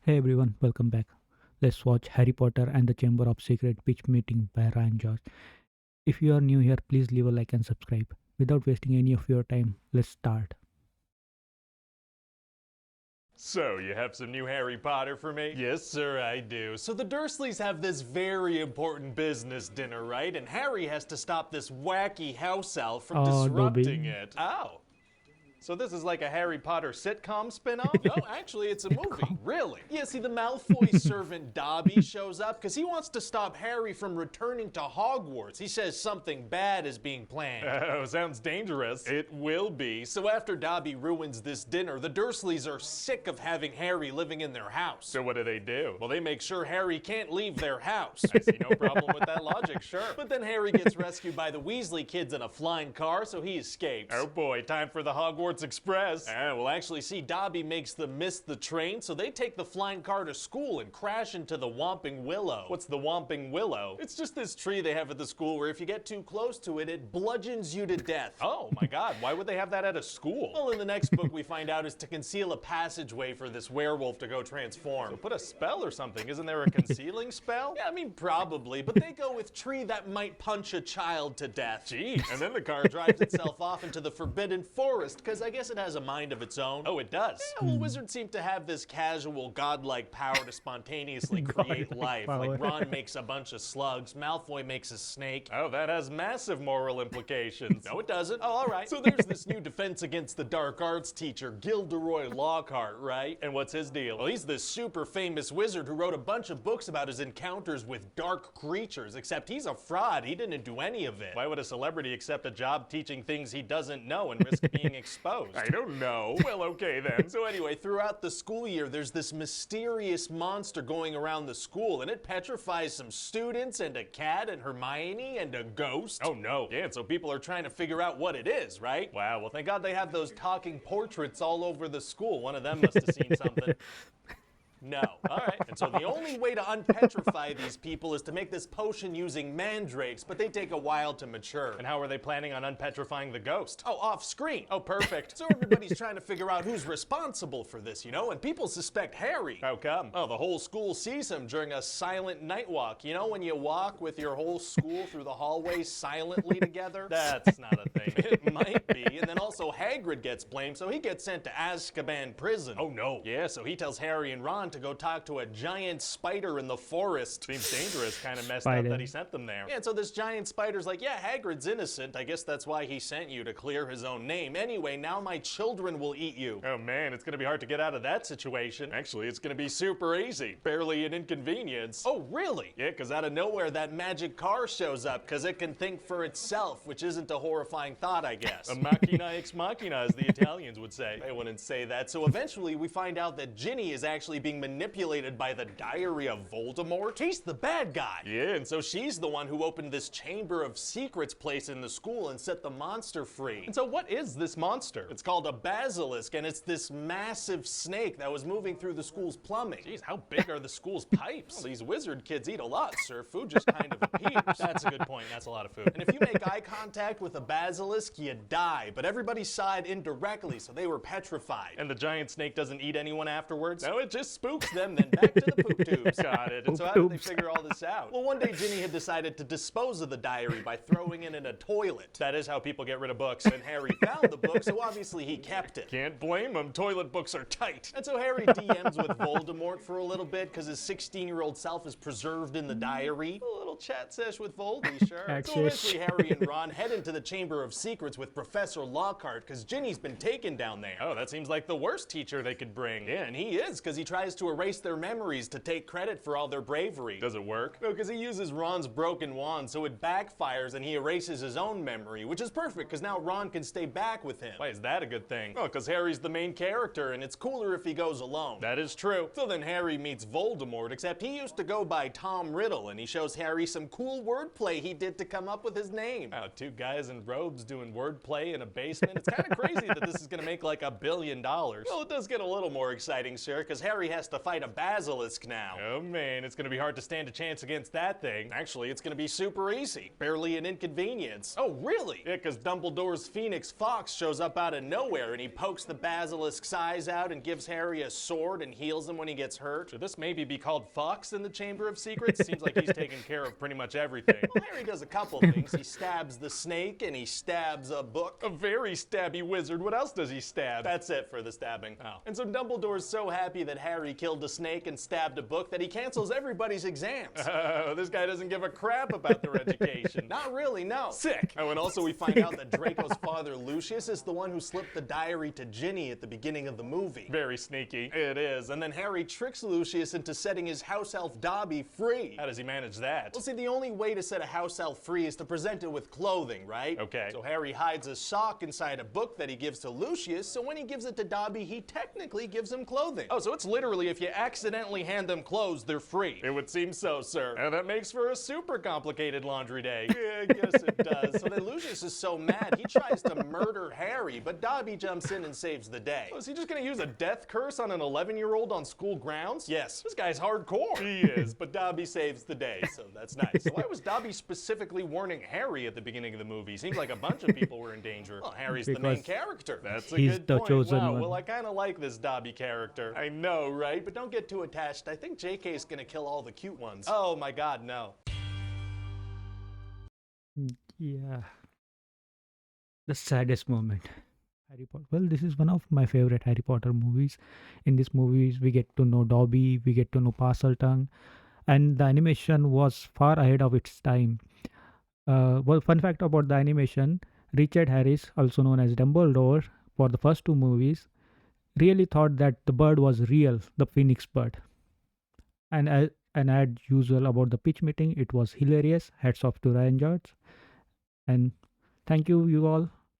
Hey everyone, welcome back. Let's watch Harry Potter and the Chamber of Secret pitch meeting by Ryan Josh. If you are new here, please leave a like and subscribe. Without wasting any of your time, let's start. So, you have some new Harry Potter for me? Yes, sir, I do. So, the Dursleys have this very important business dinner, right? And Harry has to stop this wacky house elf from Oh, disrupting Dobby. it. Oh. So this is like a Harry Potter sitcom spin-off? No, actually it's a movie. Really? Yeah, see the Malfoy servant Dobby shows up because he wants to stop Harry from returning to Hogwarts. He says something bad is being planned. Oh, sounds dangerous. It will be. So after Dobby ruins this dinner, the Dursleys are sick of having Harry living in their house. So what do? Well, they make sure Harry can't leave their house. I see no problem with that logic, sure. But then Harry gets rescued by the Weasley kids in a flying car, so he escapes. Oh boy, time for the Hogwarts Express. Well, actually, see, Dobby makes them miss the train, so they take the flying car to school and crash into the Whomping Willow. What's the Whomping Willow? It's just this tree they have at the school where if you get too close to it, it bludgeons you to death. Oh my god, why would they have that at a school? Well, in the next book we find out is to conceal a passageway for this werewolf to go transform. So put a spell or something. Isn't there a concealing spell? Yeah, I mean, probably, but they go with tree that might punch a child to death. Jeez. And then the car drives itself off into the Forbidden Forest, because I guess it has a mind of its own. Oh, it does? Yeah, well, wizards seem to have this casual, godlike power to spontaneously create life. power. Like Ron makes a bunch of slugs, Malfoy makes a snake. Oh, that has massive moral implications. No, it doesn't. Oh, all right. So there's this new defense against the dark arts teacher, Gilderoy Lockhart, right? And what's his deal? Well, he's this super famous wizard who wrote a bunch of books about his encounters with dark creatures, except he's a fraud. He didn't do any of it. Why would a celebrity accept a job teaching things he doesn't know and risk being exposed? I don't know. Well, okay then. So anyway, throughout the school year, there's this mysterious monster going around the school, and it petrifies some students and a cat and Hermione and a ghost. Oh no. Yeah, and so people are trying to figure out what it is, right? Wow, well thank God they have those talking portraits all over the school. One of them must have seen something. No. All right. And so the only way to unpetrify these people is to make this potion using mandrakes, but they take a while to mature. And how are they planning on unpetrifying the ghost? Oh, off screen. Oh, perfect. So everybody's trying to figure out who's responsible for this, you know, and people suspect Harry. How come? Oh, the whole school sees him during a silent night walk. You know, when you walk with your whole school through the hallways silently together? That's not a thing. It might be. And then also Hagrid gets blamed, so he gets sent to Azkaban prison. Oh, no. Yeah, so he tells Harry and Ron to go talk to a giant spider in the forest. Seems dangerous, kind of messed up Spider. that he sent them there. Yeah, and so this giant spider's like, yeah, Hagrid's innocent. I guess that's why he sent you, to clear his own name. Anyway, now my children will eat you. Oh man, it's gonna be hard to get out of that situation. Actually, it's gonna be super easy. Barely an inconvenience. Oh, really? Yeah, because out of nowhere, that magic car shows up, because it can think for itself, which isn't a horrifying thought, I guess. A machina ex machina, as the Italians would say. They wouldn't say that. So eventually, we find out that Ginny is actually being manipulated by the Diary of Voldemort. She's the bad guy. Yeah, and so she's the one who opened this Chamber of Secrets place in the school and set the monster free. And so what is this monster? It's called a basilisk, and it's this massive snake that was moving through the school's plumbing. Jeez, how big are the school's pipes? Well, these wizard kids eat a lot, sir. Food just kind of appears. That's a good point. That's a lot of food. And if you make eye contact with a basilisk, you die. But everybody saw it indirectly, so they were petrified. And the giant snake doesn't eat anyone afterwards? No, it just spooks them, then back to the poop tubes. Got it. And so how did they figure all this out? Well, one day Ginny had decided to dispose of the diary by throwing it in a toilet. That is how people get rid of books. And Harry found the book, so obviously he kept it. Can't blame him. Toilet books are tight. And so Harry DMs with Voldemort for a little bit because his 16-year-old self is preserved in the diary. A little chat sesh with Voldy, sure. So Access. eventually Harry and Ron head into the Chamber of Secrets with Professor Lockhart because Ginny's been taken down there. Oh, that seems like the worst teacher they could bring. Yeah, and he is, because he tries to erase their memories to take credit for all their bravery. Does it work? No, because he uses Ron's broken wand, so it backfires and he erases his own memory, which is perfect because now Ron can stay back with him. Why is that a good thing? Oh, because Harry's the main character and it's cooler if he goes alone. That is true. So then Harry meets Voldemort, except he used to go by Tom Riddle, and he shows Harry some cool wordplay he did to come up with his name. Wow, two guys in robes doing wordplay in a basement. It's kind of crazy that this is going to make like $1 billion. Well, it does get a little more exciting, sir, because Harry has has to fight a basilisk now. Oh man, it's gonna be hard to stand a chance against that thing. Actually, it's gonna be super easy. Barely an inconvenience. Oh, really? Yeah, because Dumbledore's Phoenix Fox shows up out of nowhere and he pokes the basilisk's eyes out and gives Harry a sword and heals him when he gets hurt. Should this maybe be called Fox in the Chamber of Secrets? Seems like he's taking care of pretty much everything. Well, Harry does a couple things. He stabs the snake and he stabs a book. A very stabby wizard. What else does he stab? That's it for the stabbing. Oh. And so Dumbledore's so happy that Harry killed a snake and stabbed a book that he cancels everybody's exams. Oh, this guy doesn't give a crap about their education. Not really, no. Sick. Oh, and also we find out that Draco's father, Lucius, is the one who slipped the diary to Ginny at the beginning of the movie. Very sneaky. It is. And then Harry tricks Lucius into setting his house elf Dobby free. How does he manage that? Well, see, the only way to set a house elf free is to present it with clothing, right? Okay. So Harry hides a sock inside a book that he gives to Lucius, so when he gives it to Dobby, he technically gives him clothing. Oh, so it's literally if you accidentally hand them clothes, they're free. It would seem so, sir. And that makes for a super complicated laundry day. Yeah, I guess it does. So then Lucius is so mad, he tries to murder Harry, but Dobby jumps in and saves the day. Oh, is he just gonna use a death curse on an 11-year-old on school grounds? Yes. This guy's hardcore. He is, but Dobby saves the day, so that's nice. So why was Dobby specifically warning Harry at the beginning of the movie? Seems like a bunch of people were in danger. Well, Harry's the main character. That's a good point. Chosen wow, one. well, I kind of like this Dobby character. I know, right? But don't get too attached. I think JK's gonna kill all the cute ones. Oh my god, no. Yeah. The saddest moment. Harry Potter. Well, this is one of my favorite Harry Potter movies. In these movies, we get to know Dobby, we get to know Parseltongue, and the animation was far ahead of its time. Well, fun fact about the animation: Richard Harris, also known as Dumbledore, for the first two movies, really thought that the bird was real, the phoenix bird. And as usual about the pitch meeting, it was hilarious. Hats off to Ryan George, and thank you, you all,